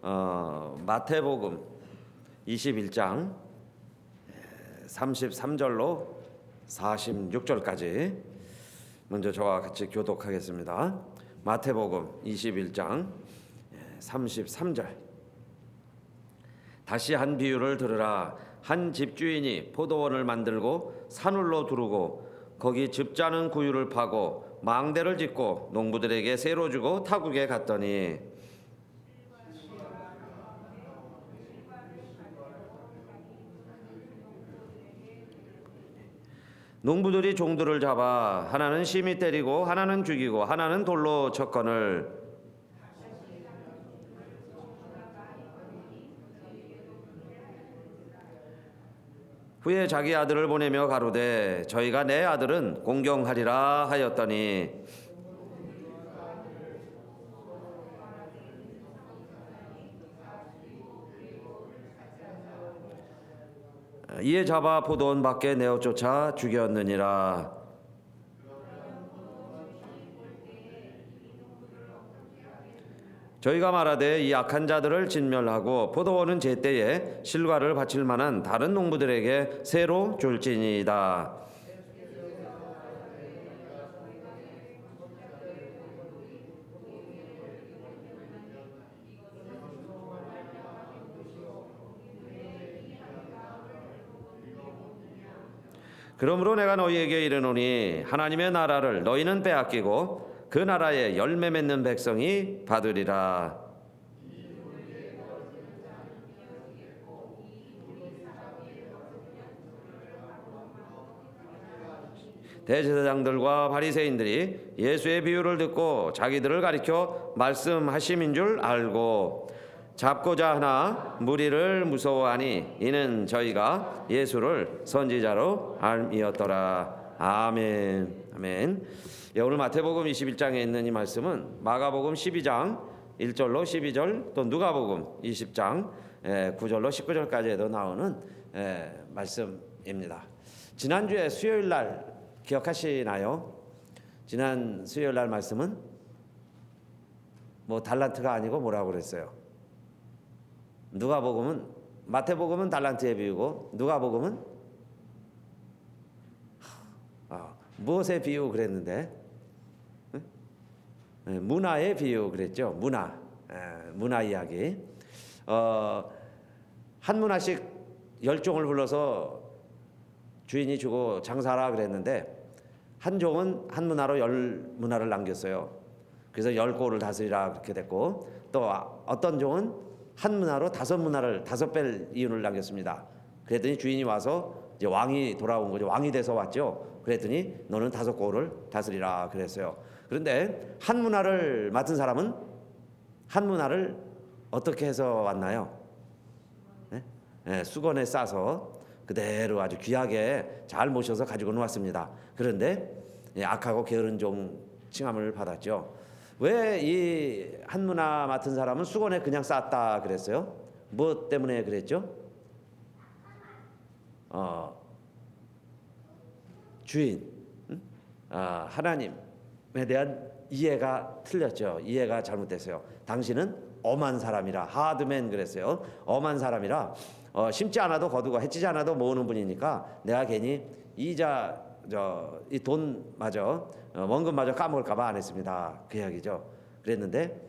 마태복음 21장 33절로 46절까지 먼저 저와 같이 교독하겠습니다. 마태복음 21장 33절. 다시 한 비유를 들으라. 한 집주인이 포도원을 만들고 산울로 두르고 거기 즙자는 구유를 파고 망대를 짓고 농부들에게 세로 주고 타국에 갔더니 농부들이 종들을 잡아 하나는 심히 때리고 하나는 죽이고 하나는 돌로 쳤거늘 후에 자기 아들을 보내며 가로되 저희가 내 아들은 공경하리라 하였더니 이에 잡아 포도원 밖에 내어 쫓아 죽였느니라. 저희가 말하되 이 악한 자들을 진멸하고 포도원은 제때에 실과를 바칠 만한 다른 농부들에게 새로 줄지니이다. 그러므로 내가 너희에게 이르노니 하나님의 나라를 너희는 빼앗기고 그 나라에 열매 맺는 백성이 받으리라. 대제사장들과 바리새인들이 예수의 비유를 듣고 자기들을 가리켜 말씀하심인 줄 알고 잡고자 하나 무리를 무서워하니 이는 저희가 예수를 선지자로 알미었더라. 아멘. 아멘. 예, 오늘 마태복음 21장에 있는 이 말씀은 마가복음 12장 1절로 12절 또 누가복음 20장 9절로 19절까지에도 나오는 말씀입니다. 지난주에 수요일 날 기억하시나요? 지난 수요일 날 말씀은 뭐 달란트가 아니고 뭐라고 그랬어요? 누가복음은 마태복음은 달란트의 비유고 누가복음은 무엇의 비유 그랬는데 문화의 비유 그랬죠. 문화 이야기. 한 문화씩 10종을 불러서 주인이 주고 장사하라 그랬는데 한 종은 한 문화로 10문화를 남겼어요. 그래서 10고를 다스리라 그렇게 됐고 또 어떤 종은 한 문화로 5문화를 5뺄 이윤을 남겼습니다. 그랬더니 주인이 와서 이제 왕이 돌아온 거죠. 왕이 돼서 왔죠. 그랬더니 너는 5고를 다스리라 그랬어요. 그런데 한 문화를 맡은 사람은 한 문화를 어떻게 해서 왔나요? 수건에 싸서 그대로 아주 귀하게 잘 모셔서 가지고는 왔습니다. 그런데 악하고 게으른 종 칭함을 받았죠. 왜 이 한 문화 맡은 사람은 수건에 그냥 쌌다 그랬어요? 무엇 때문에 그랬죠? 주인, 하나님에 대한 이해가 틀렸죠. 이해가 잘못됐어요. 당신은 엄한 사람이라, 하드맨 그랬어요. 엄한 사람이라 심지 않아도 거두고 해치지 않아도 모으는 분이니까 내가 괜히 이자 이 돈마저 원금마저 까먹을까봐 안 했습니다. 그 이야기죠. 그랬는데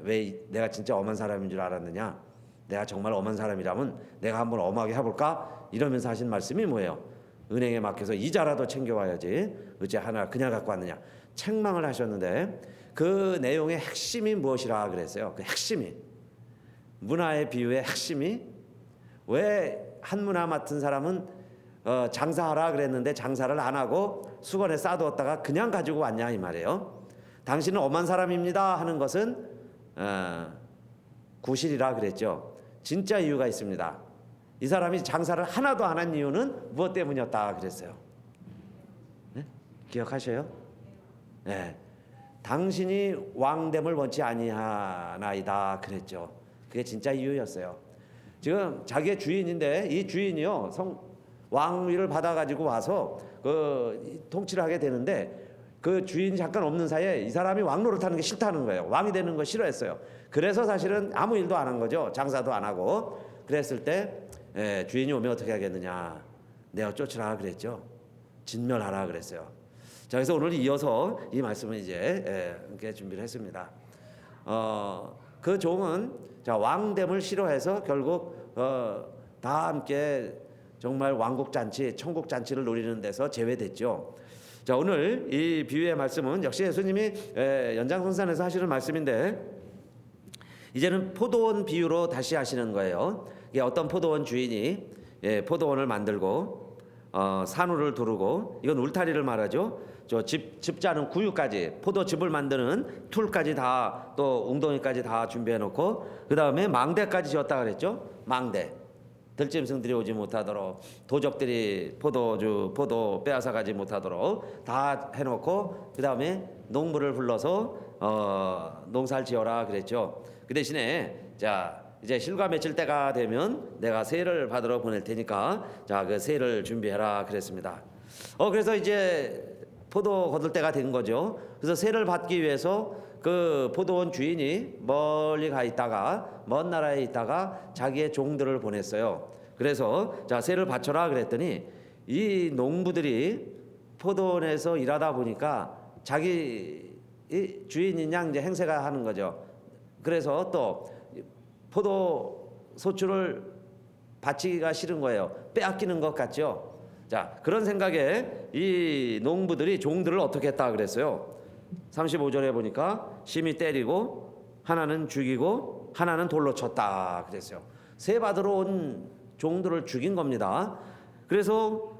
왜 내가 진짜 엄한 사람인 줄 알았느냐? 내가 정말 엄한 사람이라면 내가 한번 엄하게 해볼까? 이러면서 하신 말씀이 뭐예요? 은행에 맡겨서 이자라도 챙겨와야지 어째 하나 그냥 갖고 왔느냐? 책망을 하셨는데 그 내용의 핵심이 무엇이라 그랬어요? 그 핵심이 문화의 비유의 핵심이 왜 한 문화 맡은 사람은 장사하라 그랬는데 장사를 안 하고 수건에 싸두었다가 그냥 가지고 왔냐 이 말이에요. 당신은 엄한 사람입니다 하는 것은 구실이라 그랬죠. 진짜 이유가 있습니다. 이 사람이 장사를 하나도 안 한 이유는 무엇 때문이었다 그랬어요? 네? 기억하셔요? 네. 당신이 왕됨을 원치 아니하나이다 그랬죠. 그게 진짜 이유였어요. 지금 자기의 주인인데 이 주인이요 왕위를 받아가지고 와서 그 통치를 하게 되는데 그 주인이 잠깐 없는 사이에 이 사람이 왕 노릇하는 게 싫다는 거예요. 왕이 되는 거 싫어했어요. 그래서 사실은 아무 일도 안 한 거죠. 장사도 안 하고. 그랬을 때 주인이 오면 어떻게 하겠느냐. 내어 쫓으라 그랬죠. 진멸하라 그랬어요. 자, 그래서 오늘 이어서 이 말씀을 이제 이렇게 준비를 했습니다. 그 종은 자, 왕됨을 싫어해서 결국 다 함께 정말 왕국 잔치, 천국 잔치를 노리는 데서 제외됐죠. 자, 오늘 이 비유의 말씀은 역시 예수님이 연장선상에서 하시는 말씀인데 이제는 포도원 비유로 다시 하시는 거예요. 이게 어떤 포도원 주인이 포도원을 만들고 산울을 두르고 이건 울타리를 말하죠. 저 집 짜는 구유까지 포도즙을 만드는 툴까지 다 또 웅덩이까지 다 준비해 놓고 그 다음에 망대까지 지었다 그랬죠. 망대. 들짐승들이 오지 못하도록 도적들이 포도 빼앗아 가지 못하도록 다 해놓고 그 다음에 농부를 불러서 농사를 지어라 그랬죠. 그 대신에 자 이제 실과 맺힐 때가 되면 내가 세를 받으러 보낼 테니까 자 그 세를 준비해라 그랬습니다. 그래서 이제 포도 거둘 때가 된 거죠. 그래서 세를 받기 위해서 그 포도원 주인이 멀리 가 있다가 먼 나라에 있다가 자기의 종들을 보냈어요. 그래서 자 세를 바쳐라 그랬더니 이 농부들이 포도원에서 일하다 보니까 자기 주인인 양 이제 행세가 하는 거죠. 그래서 또 포도 소출을 바치기가 싫은 거예요. 빼앗기는 것 같죠. 자 그런 생각에 이 농부들이 종들을 어떻게 했다 그랬어요. 35절에 보니까 심히 때리고 하나는 죽이고 하나는 돌로 쳤다 그랬어요. 세 받으러 온 종들을 죽인 겁니다. 그래서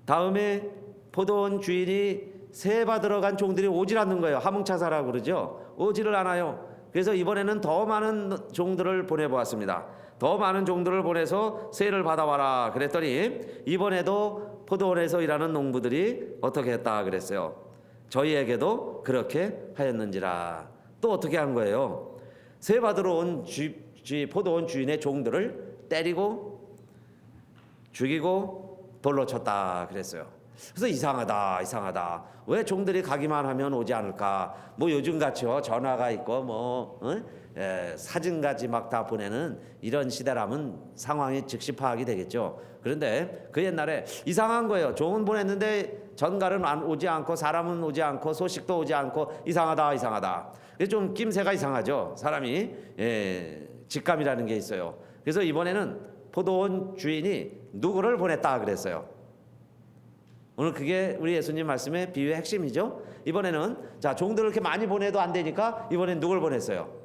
다음에 포도원 주인이 세 받으러 간 종들이 오질 않는 거예요. 하몽차사라고 그러죠. 오지를 않아요. 그래서 이번에는 더 많은 종들을 보내보았습니다. 더 많은 종들을 보내서 세를 받아와라 그랬더니 이번에도 포도원에서 일하는 농부들이 어떻게 했다 그랬어요. 저희에게도 그렇게 하였는지라. 또 어떻게 한 거예요. 세 받으러 온 포도원 주인의 종들을 때리고 죽이고 돌로 쳤다 그랬어요. 그래서 이상하다. 왜 종들이 가기만 하면 오지 않을까? 뭐 요즘같이요 전화가 있고 사진까지 막 다 보내는 이런 시대라면 상황이 즉시 파악이 되겠죠. 그런데 그 옛날에 이상한 거예요. 종은 보냈는데 전갈은 오지 않고 사람은 오지 않고 소식도 오지 않고 이상하다. 그래서 좀 낌새가 이상하죠. 사람이 직감이라는 게 있어요. 그래서 이번에는 포도원 주인이 누구를 보냈다 그랬어요. 오늘 그게 우리 예수님 말씀의 비유의 핵심이죠. 이번에는 자 종들을 이렇게 많이 보내도 안 되니까 이번엔 누굴 보냈어요?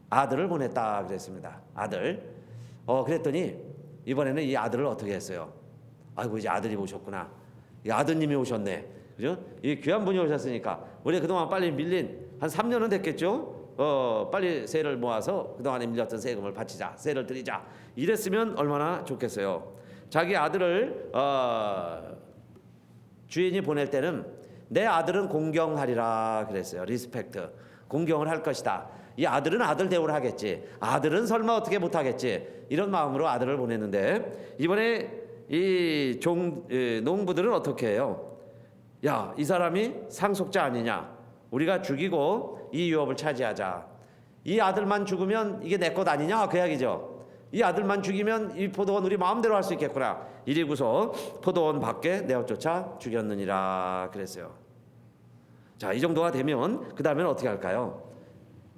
아들을 보냈다 그랬습니다. 아들. 그랬더니 이번에는 이 아들을 어떻게 했어요? 아이고 이제 아들이 오셨구나. 이 아드님이 오셨네. 그죠? 이 귀한 분이 오셨으니까 우리 그동안 빨리 밀린 한 3년은 됐겠죠? 빨리 세를 모아서 그동안에 밀렸던 세금을 바치자. 세를 드리자. 이랬으면 얼마나 좋겠어요. 자기 아들을 주인이 보낼 때는 내 아들은 공경하리라 그랬어요. 리스펙트. 공경을 할 것이다. 이 아들은 아들 대우를 하겠지. 아들은 설마 어떻게 못하겠지. 이런 마음으로 아들을 보냈는데 이번에 이 농부들은 어떻게 해요? 야, 이 사람이 상속자 아니냐. 우리가 죽이고 이 유업을 차지하자. 이 아들만 죽으면 이게 내 것 아니냐 그 이야기죠. 이 아들만 죽이면 이 포도원 우리 마음대로 할 수 있겠구나. 이리고서 포도원 밖에 내어 쫓아 죽였느니라 그랬어요. 자, 이 정도가 되면 그 다음에는 어떻게 할까요?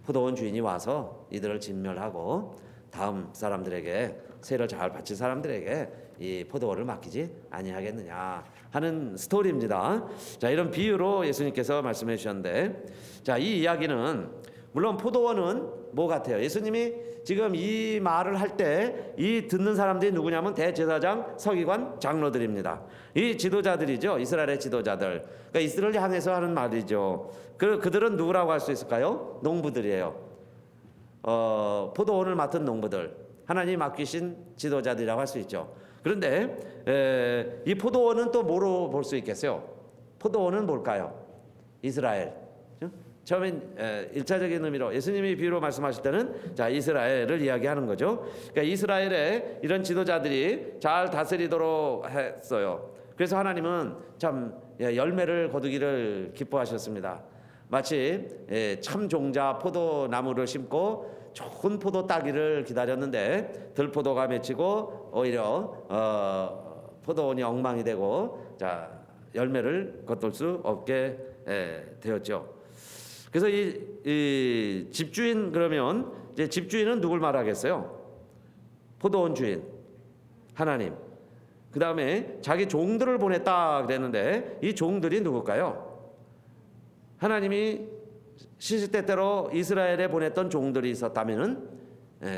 포도원 주인이 와서 이들을 진멸하고 다음 사람들에게 세를 잘 바칠 사람들에게 이 포도원을 맡기지 아니하겠느냐 하는 스토리입니다. 자, 이런 비유로 예수님께서 말씀해 주셨는데 자, 이 이야기는 물론 포도원은 뭐 같아요? 예수님이 지금 이 말을 할 때 이 듣는 사람들이 누구냐면 대제사장, 서기관, 장로들입니다. 이 지도자들이죠. 이스라엘의 지도자들. 그러니까 이스라엘을 향해서 하는 말이죠. 그들은 누구라고 할 수 있을까요? 농부들이에요. 포도원을 맡은 농부들. 하나님이 맡기신 지도자들이라고 할 수 있죠. 그런데 이 포도원은 또 뭐로 볼 수 있겠어요? 포도원은 뭘까요? 이스라엘. 처음엔 1차적인 의미로 예수님이 비유로 말씀하실 때는 자 이스라엘을 이야기하는 거죠. 그러니까 이스라엘의 이런 지도자들이 잘 다스리도록 했어요. 그래서 하나님은 참 열매를 거두기를 기뻐하셨습니다. 마치 참 종자 포도나무를 심고 좋은 포도 따기를 기다렸는데 들포도가 맺히고 오히려 포도원이 엉망이 되고 열매를 거둘 수 없게 되었죠. 그래서 이 집주인, 그러면 이제 집주인은 누굴 말하겠어요? 포도원 주인 하나님. 그 다음에 자기 종들을 보냈다 그랬는데 이 종들이 누굴까요? 하나님이 시시때때로 이스라엘에 보냈던 종들이 있었다면은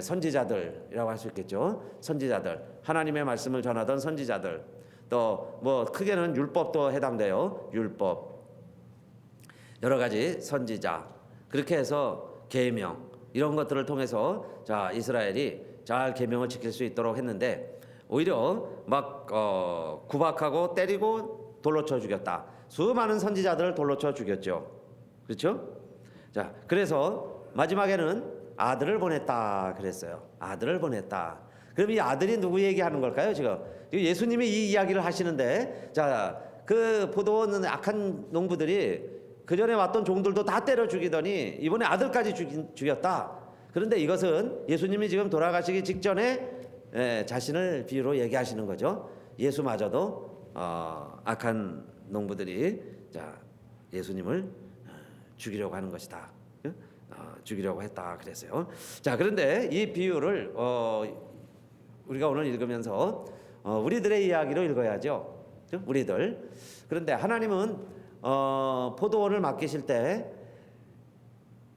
선지자들이라고 할 수 있겠죠. 선지자들, 하나님의 말씀을 전하던 선지자들, 또 뭐 크게는 율법도 해당돼요. 율법, 여러 가지 선지자, 그렇게 해서 계명, 이런 것들을 통해서 이스라엘이 잘 계명을 지킬 수 있도록 했는데 오히려 막 구박하고 때리고 돌로 쳐 죽였다. 수많은 선지자들을 돌로 쳐 죽였죠. 그렇죠? 그래서 마지막에는 아들을 보냈다 그랬어요. 아들을 보냈다. 그럼 이 아들이 누구 얘기하는 걸까요? 지금 예수님이 이 이야기를 하시는데, 그 포도원 악한 농부들이 그 전에 왔던 종들도 다 때려 죽이더니 이번에 아들까지 죽였다. 그런데 이것은 예수님이 지금 돌아가시기 직전에 자신을 비유로 얘기하시는 거죠. 예수마저도 악한 농부들이 예수님을 죽이려고 하는 것이다. 죽이려고 했다 그랬어요. 그런데 이 비유를 우리가 오늘 읽으면서 우리들의 이야기로 읽어야죠. 우리들. 그런데 하나님은 포도원을 맡기실 때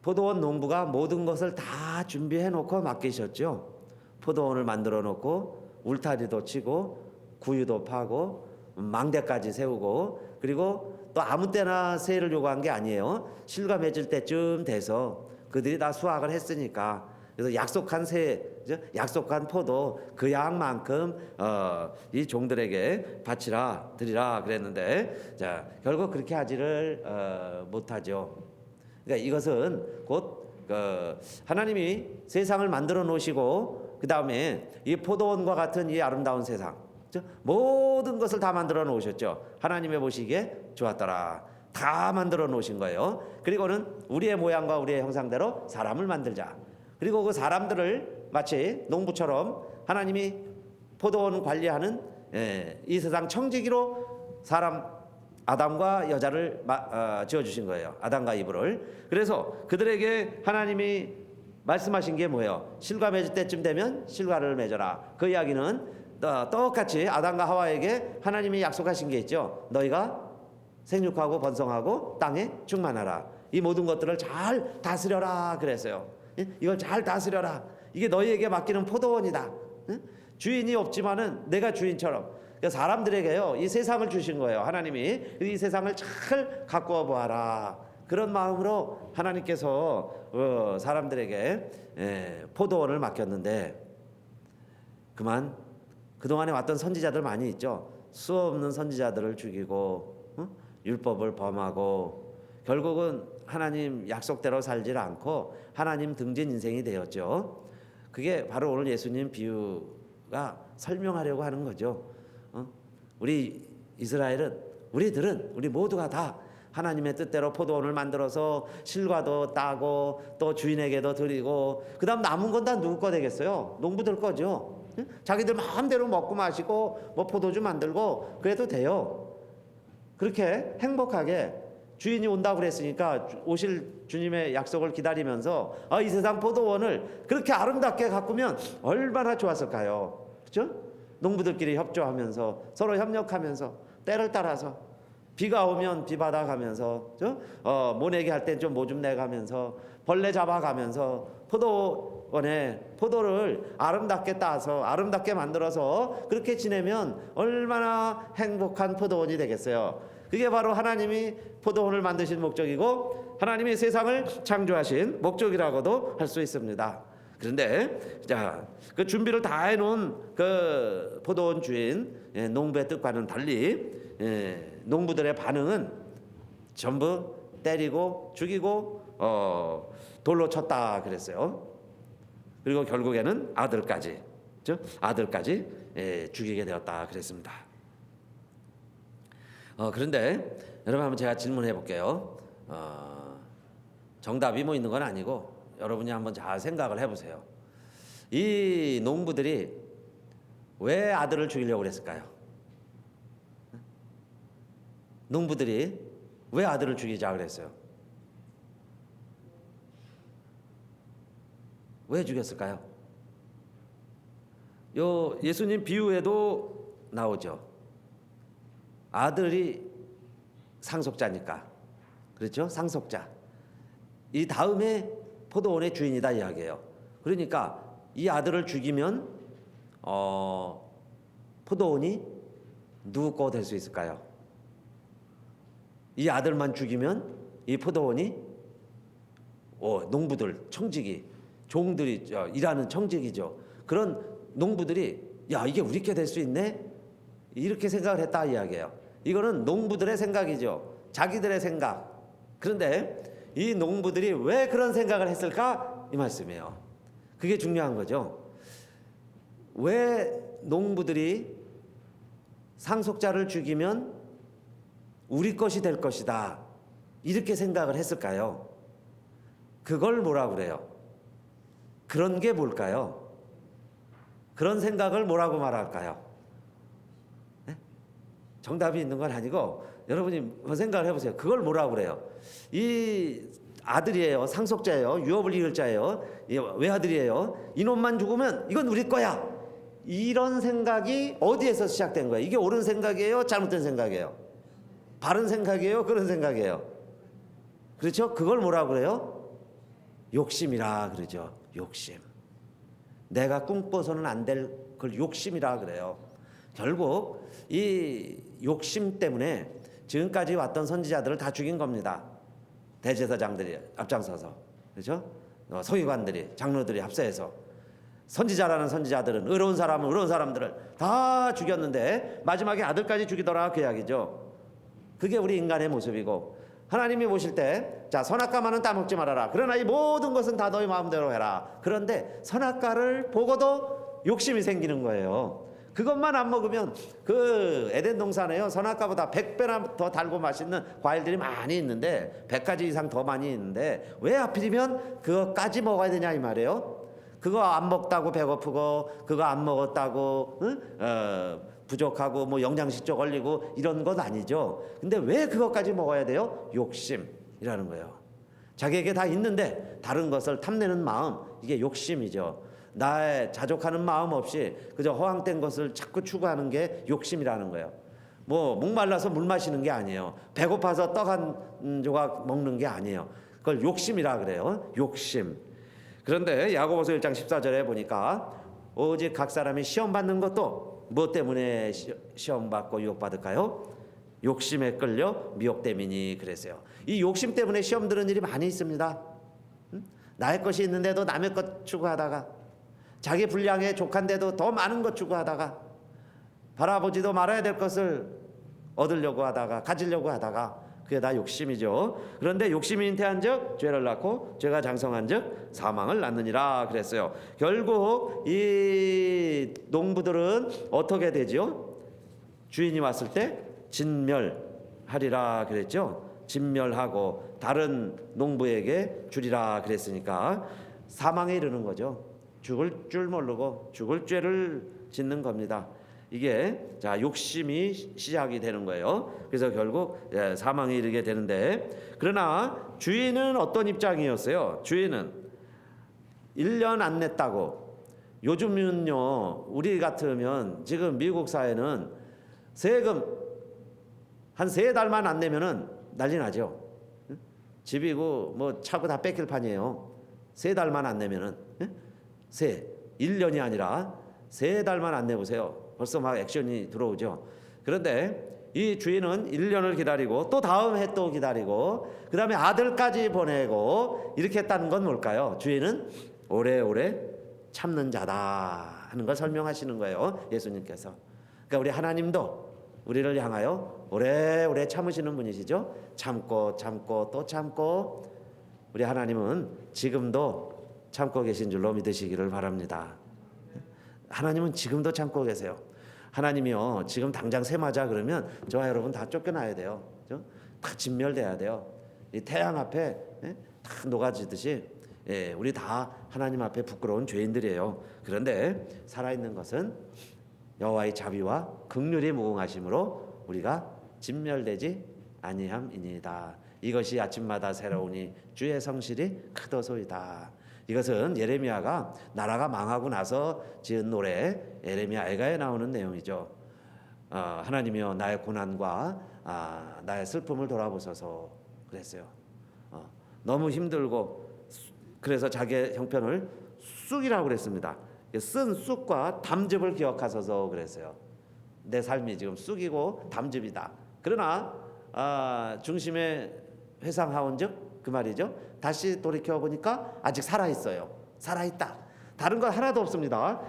포도원 농부가 모든 것을 다 준비해 놓고 맡기셨죠. 포도원을 만들어 놓고 울타리도 치고 구유도 파고 망대까지 세우고, 그리고 또 아무 때나 세를 요구한 게 아니에요. 실과 맺을 때쯤 돼서 그들이 다 수확을 했으니까, 그래서 약속한 약속한 포도 그 양만큼 이 종들에게 바치라 드리라 그랬는데, 결국 그렇게 하지를 못하죠. 그러니까 이것은 곧 하나님이 세상을 만들어 놓으시고 그 다음에 이 포도원과 같은 이 아름다운 세상, 모든 것을 다 만들어 놓으셨죠. 하나님의 보시기에 좋았더라. 다 만들어 놓으신 거예요. 그리고는 우리의 모양과 우리의 형상대로 사람을 만들자. 그리고 그 사람들을 마치 농부처럼 하나님이 포도원 관리하는 이 세상 청지기로 사람 아담과 여자를 지어주신 거예요. 아담과 이브를. 그래서 그들에게 하나님이 말씀하신 게 뭐예요? 실과 맺을 때쯤 되면 실과를 맺어라. 그 이야기는 똑같이 아담과 하와에게 하나님이 약속하신 게 있죠. 너희가 생육하고 번성하고 땅에 충만하라. 이 모든 것들을 잘 다스려라 그랬어요. 이걸 잘 다스려라. 이게 너희에게 맡기는 포도원이다. 주인이 없지만은 내가 주인처럼. 사람들에게요, 이 세상을 주신 거예요. 하나님이 이 세상을 잘 가꾸어 보아라. 그런 마음으로 하나님께서 사람들에게 포도원을 맡겼는데, 그만 그동안에 왔던 선지자들 많이 있죠. 수 없는 선지자들을 죽이고 율법을 범하고 결국은 하나님 약속대로 살질 않고 하나님 등진 인생이 되었죠. 그게 바로 오늘 예수님 비유가 설명하려고 하는 거죠. 우리 이스라엘은, 우리 모두가 다 하나님의 뜻대로 포도원을 만들어서 실과도 따고 또 주인에게도 드리고, 그 다음 남은 건 다 누구 거 되겠어요? 농부들 거죠. 자기들 마음대로 먹고 마시고 뭐 포도주 만들고 그래도 돼요. 그렇게 행복하게 주인이 온다고 그랬으니까 오실 주님의 약속을 기다리면서 이 세상 포도원을 그렇게 아름답게 가꾸면 얼마나 좋았을까요? 그렇죠? 농부들끼리 협조하면서 서로 협력하면서 때를 따라서 비가 오면 비 받아가면서, 모내기 할 땐 좀 뭐 좀 내가면서 벌레 잡아가면서 포도원에 포도를 아름답게 따서 아름답게 만들어서 그렇게 지내면 얼마나 행복한 포도원이 되겠어요. 그게 바로 하나님이 포도원을 만드신 목적이고 하나님이 세상을 창조하신 목적이라고도 할 수 있습니다. 그런데 그 준비를 다 해놓은 그 포도원 주인 농부의 뜻과는 달리 농부들의 반응은 전부 때리고 죽이고 돌로 쳤다 그랬어요. 그리고 결국에는 아들까지 죽이게 되었다 그랬습니다. 그런데 여러분 한번 제가 질문해 볼게요. 정답이 뭐 있는 건 아니고 여러분이 한번 잘 생각을 해보세요. 이 농부들이 왜 아들을 죽이려고 그랬을까요? 농부들이 왜 아들을 죽이자 그랬어요? 왜 죽였을까요? 요 예수님 비유에도 나오죠. 아들이 상속자니까. 그렇죠? 상속자. 이 다음에 포도원의 주인이다 이야기예요. 그러니까 이 아들을 죽이면 포도원이 누구 거 될 수 있을까요? 이 아들만 죽이면 이 포도원이 농부들, 청직이, 종들이 일하는 청직이죠. 그런 농부들이 야 이게 우리 게 될 수 있네? 이렇게 생각을 했다 이야기예요. 이거는 농부들의 생각이죠. 자기들의 생각. 그런데 이 농부들이 왜 그런 생각을 했을까? 이 말씀이에요. 그게 중요한 거죠. 왜 농부들이 상속자를 죽이면 우리 것이 될 것이다 이렇게 생각을 했을까요? 그걸 뭐라 그래요? 그런 게 뭘까요? 그런 생각을 뭐라고 말할까요? 네? 정답이 있는 건 아니고 여러분이 생각을 해보세요. 그걸 뭐라고 그래요? 이 아들이에요. 상속자예요. 유업을 이을 자예요. 외아들이에요. 이놈만 죽으면 이건 우리 거야. 이런 생각이 어디에서 시작된 거예요? 이게 옳은 생각이에요? 잘못된 생각이에요? 바른 생각이에요? 그런 생각이에요? 그렇죠? 그걸 뭐라고 그래요? 욕심이라 그러죠. 욕심. 내가 꿈꿔서는 안 될 걸 욕심이라 그래요. 결국 이 욕심 때문에 지금까지 왔던 선지자들을 다 죽인 겁니다. 대제사장들이 앞장서서, 그렇죠? 서기관들이, 장로들이 합세해서 선지자라는 선지자들은 의로운 사람은 의로운 사람들을 다 죽였는데 마지막에 아들까지 죽이더라 그 이야기죠. 그게 우리 인간의 모습이고 하나님이 보실 때 자 선악과만은 따먹지 말아라. 그러나 이 모든 것은 다 너희 마음대로 해라. 그런데 선악과를 보고도 욕심이 생기는 거예요. 그것만 안 먹으면 그 에덴 동산에요. 선악과보다 100배나 더 달고 맛있는 과일들이 많이 있는데 100가지 이상 더 많이 있는데 왜 하필이면 그거까지 먹어야 되냐 이 말이에요. 그거 안 먹다고 배고프고 그거 안 먹었다고 부족하고 뭐 영양실조 걸리고 이런 건 아니죠. 근데 왜 그것까지 먹어야 돼요? 욕심이라는 거예요. 자기에게 다 있는데 다른 것을 탐내는 마음, 이게 욕심이죠. 나의 자족하는 마음 없이 그저 허황된 것을 자꾸 추구하는 게 욕심이라는 거예요. 뭐 목말라서 물 마시는 게 아니에요. 배고파서 떡 한 조각 먹는 게 아니에요. 그걸 욕심이라 그래요. 욕심. 그런데 야고보서 1장 14절에 보니까 오직 각 사람이 시험 받는 것도 뭐 때문에 시험 받고 유혹 받을까요? 욕심에 끌려 미혹됨이니 그랬어요. 이 욕심 때문에 시험 드는 일이 많이 있습니다. 나의 것이 있는데도 남의 것 추구하다가 자기 분량에 족한데도 더 많은 것 추구하다가 바라보지도 말아야 될 것을 얻으려고 하다가 가지려고 하다가 그게 다 욕심이죠. 그런데 욕심이 잉태한즉 죄를 낳고 죄가 장성한즉 사망을 낳느니라 그랬어요. 결국 이 농부들은 어떻게 되죠? 주인이 왔을 때 진멸하리라 그랬죠. 진멸하고 다른 농부에게 주리라 그랬으니까 사망에 이르는 거죠. 죽을 줄 모르고 죽을 죄를 짓는 겁니다. 이게 자 욕심이 시작이 되는 거예요. 그래서 결국 사망에 이르게 되는데 그러나 주인은 어떤 입장이었어요? 주인은 1년 안 냈다고 요즘은요 우리 같으면 지금 미국 사회는 세금 한 3달만 안 내면은 난리 나죠. 집이고 뭐 차고 다 뺏길 판이에요. 3달만 안 내면은 1년이 아니라 3달만 안 내보세요. 벌써 막 액션이 들어오죠. 그런데 이 주인은 1년을 기다리고 또 다음 해 또 기다리고 그 다음에 아들까지 보내고 이렇게 했다는 건 뭘까요? 주인은 오래오래 참는 자다 하는 걸 설명하시는 거예요. 예수님께서. 그러니까 우리 하나님도 우리를 향하여 오래오래 참으시는 분이시죠. 참고 참고 또 참고 우리 하나님은 지금도 참고 계신 줄로 믿으시기를 바랍니다. 하나님은 지금도 참고 계세요. 하나님이요 지금 당장 새 맞아 그러면 저와 여러분 다 쫓겨나야 돼요. 다 진멸돼야 돼요. 이 태양 앞에 탁 녹아지듯이 우리 다 하나님 앞에 부끄러운 죄인들이에요. 그런데 살아있는 것은 여호와의 자비와 긍휼이 무궁하심으로 우리가 진멸되지 아니함이니이다. 이것이 아침마다 새로우니 주의 성실이 크도소이다. 이것은 예레미야가 나라가 망하고 나서 지은 노래 예레미야 애가에 나오는 내용이죠. 하나님이여 나의 고난과 나의 슬픔을 돌아보소서 그랬어요. 너무 힘들고 그래서 자기의 형편을 쑥이라고 그랬습니다. 쓴 쑥과 담즙을 기억하소서 그랬어요. 내 삶이 지금 쑥이고 담즙이다. 그러나 중심에 회상하온즉 그 말이죠. 다시 돌이켜 보니까 아직 살아 있어요. 살아 있다. 다른 건 하나도 없습니다.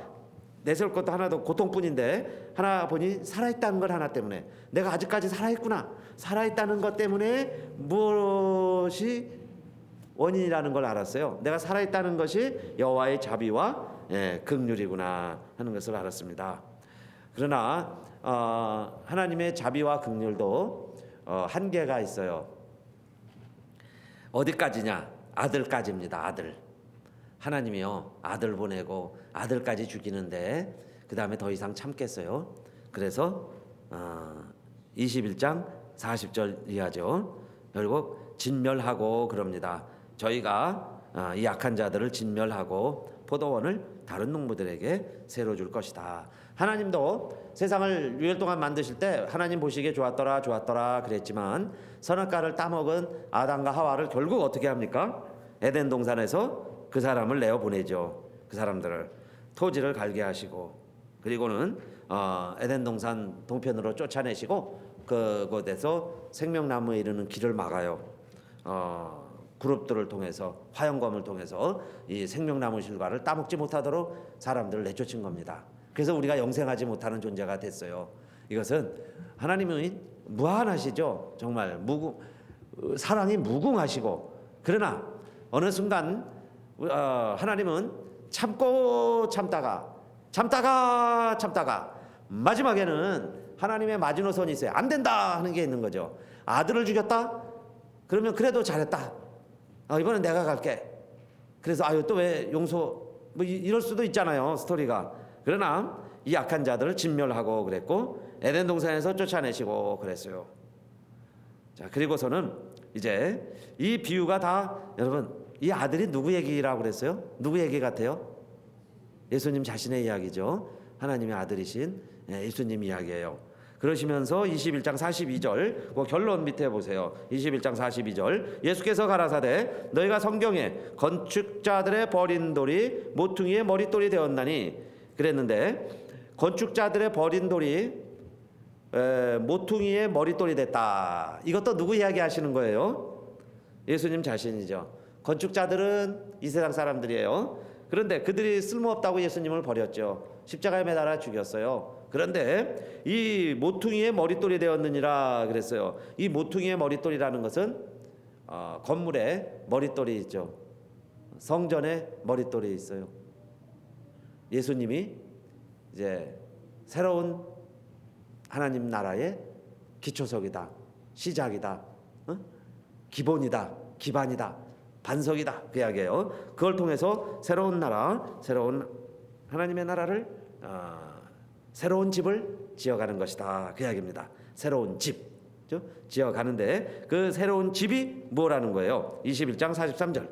내세울 것도 하나도 고통뿐인데 하나 보니 살아 있다는 걸 하나 때문에 내가 아직까지 살아 있구나. 살아 있다는 것 때문에 무엇이 원인이라는 걸 알았어요. 내가 살아 있다는 것이 여호와의 자비와 긍휼이구나 하는 것을 알았습니다. 그러나 하나님의 자비와 긍휼도 한계가 있어요. 어디까지냐? 아들까지입니다. 아들. 하나님이요 아들 보내고 아들까지 죽이는데 그 다음에 더 이상 참겠어요. 그래서 21장 40절 이하죠. 결국 진멸하고 그럽니다. 저희가 이 약한 자들을 진멸하고 포도원을 다른 농부들에게 새로 줄 것이다. 하나님도 세상을 6일 동안 만드실 때 하나님 보시기에 좋았더라 좋았더라 그랬지만 선악과를 따먹은 아담과 하와를 결국 어떻게 합니까? 에덴 동산에서 그 사람을 내어보내죠. 그 사람들을 토지를 갈게 하시고 그리고는 에덴 동산 동편으로 쫓아내시고 그곳에서 생명나무에 이르는 길을 막아요. 그룹들을 통해서 화영검을 통해서 이 생명나무 실과를 따먹지 못하도록 사람들을 내쫓은 겁니다. 그래서 우리가 영생하지 못하는 존재가 됐어요. 이것은 하나님은 무한하시죠. 정말 사랑이 무궁하시고 그러나 어느 순간 하나님은 참고 참다가 마지막에는 하나님의 마지노선이 있어요. 안 된다 하는 게 있는 거죠. 아들을 죽였다? 그러면 그래도 잘했다. 이번엔 내가 갈게. 그래서 또 왜 용서 뭐 이럴 수도 있잖아요. 스토리가. 그러나 이 약한 자들을 진멸하고 그랬고 에덴 동산에서 쫓아내시고 그랬어요. 자 그리고서는 이제 이 비유가 다 여러분 이 아들이 누구 얘기라고 그랬어요? 누구 얘기 같아요? 예수님 자신의 이야기죠. 하나님의 아들이신 예수님 이야기예요. 그러시면서 21장 42절 그 결론 밑에 보세요. 21장 42절 예수께서 가라사대 너희가 성경에 건축자들의 버린 돌이 모퉁이의 머릿돌이 되었나니 그랬는데 건축자들의 버린 돌이 모퉁이의 머릿돌이 됐다. 이것도 누구 이야기 하시는 거예요? 예수님 자신이죠. 건축자들은 이 세상 사람들이에요. 그런데 그들이 쓸모없다고 예수님을 버렸죠. 십자가에 매달아 죽였어요. 그런데 이 모퉁이의 머릿돌이 되었느니라 그랬어요. 이 모퉁이의 머릿돌이라는 것은 건물에 머릿돌이 있죠. 성전에 머릿돌이 있어요. 예수님이 이제 새로운 하나님 나라의 기초석이다, 시작이다, 기본이다, 기반이다, 반석이다 그 이야기예요. 그걸 통해서 새로운 나라, 새로운 하나님의 나라를 새로운 집을 지어가는 것이다 그 이야기입니다. 새로운 집 지어가는데 그 새로운 집이 뭐라는 거예요? 21장 43절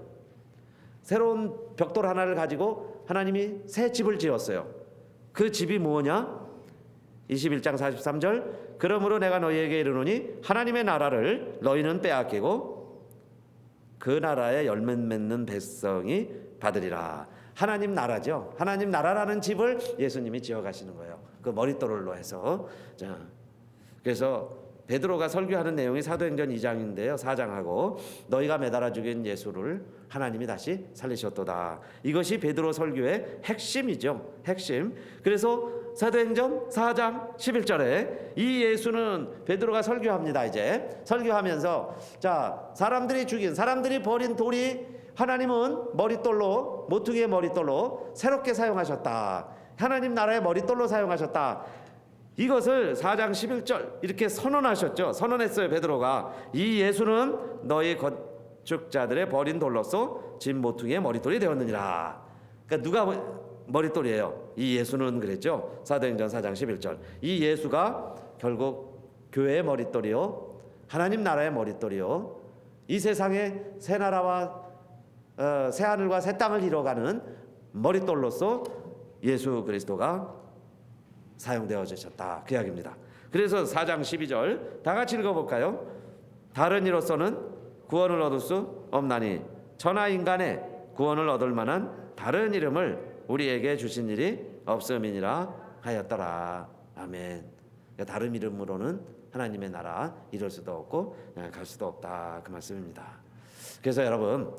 새로운 벽돌 하나를 가지고 하나님이 새 집을 지었어요. 그 집이 뭐냐? 21장 43절 그러므로 내가 너희에게 이르노니 하나님의 나라를 너희는 빼앗기고 그 나라에 열매 맺는 백성이 받으리라. 하나님 나라죠. 하나님 나라라는 집을 예수님이 지어가시는 거예요. 그 머릿돌로 해서. 자, 그래서 베드로가 설교하는 내용이 사도행전 2장인데요. 4장하고 너희가 매달아 죽인 예수를 하나님이 다시 살리셨도다. 이것이 베드로 설교의 핵심이죠. 핵심. 그래서 사도행전 4장 11절에 이 예수는 베드로가 설교합니다. 이제 설교하면서 자 사람들이 버린 돌이 하나님은 머릿돌로 모퉁이의 머릿돌로 새롭게 사용하셨다. 하나님 나라의 머릿돌로 사용하셨다. 이것을 4장 11절 이렇게 선언하셨죠. 선언했어요. 베드로가 이 예수는 너희 축자들의 버린 돌로서 진 모퉁이의 머릿돌이 되었느니라. 그러니까 누가 머릿돌이에요? 이 예수는 그랬죠. 사도행전 4장 11절. 이 예수가 결국 교회의 머릿돌이요, 하나님 나라의 머릿돌이요, 이 세상의 새 나라와 새 하늘과 새 땅을 이뤄가는 머릿돌로서 예수 그리스도가 사용되어지셨다, 그 이야기입니다. 그래서 4장 12절 다 같이 읽어볼까요? 다른 이로서는 구원을 얻을 수 없나니 천하 인간의 구원을 얻을 만한 다른 이름을 우리에게 주신 일이 없음이니라 하였더라. 아멘. 그러니까 다른 이름으로는 하나님의 나라 이룰 수도 없고 갈 수도 없다, 그 말씀입니다. 그래서 여러분,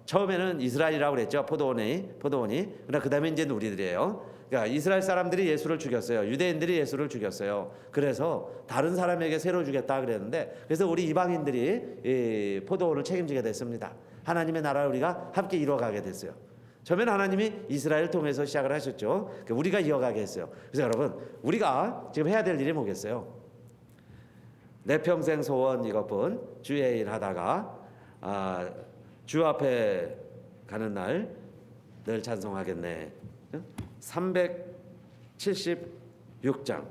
처음에는 이스라엘이라고 그랬죠. 포도원이. 그러나 그 다음에 이제 우리들이에요. 그러니까 이스라엘 사람들이 예수를 죽였어요. 유대인들이 예수를 죽였어요. 그래서 다른 사람에게 새로 주겠다 그랬는데, 그래서 우리 이방인들이 이 포도원을 책임지게 됐습니다. 하나님의 나라를 우리가 함께 이루어가게 됐어요. 처음에는 하나님이 이스라엘을 통해서 시작을 하셨죠. 우리가 이어가게 했어요. 그래서 여러분, 우리가 지금 해야 될 일이 뭐겠어요? 내 평생 소원 이것뿐, 주의 일 하다가 주 앞에 가는 날 늘 찬송하겠네. 376장.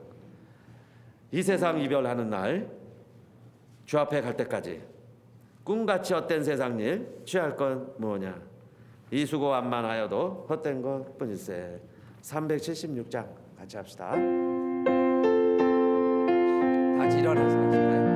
이 세상 이별하는 날, 주 앞에 갈 때까지 꿈같이 헛된 세상 일 취할 건 뭐냐? 이 수고 완만하여도 헛된 것 뿐일세. 376장 같이 합시다. 다 일어나서 하실까요?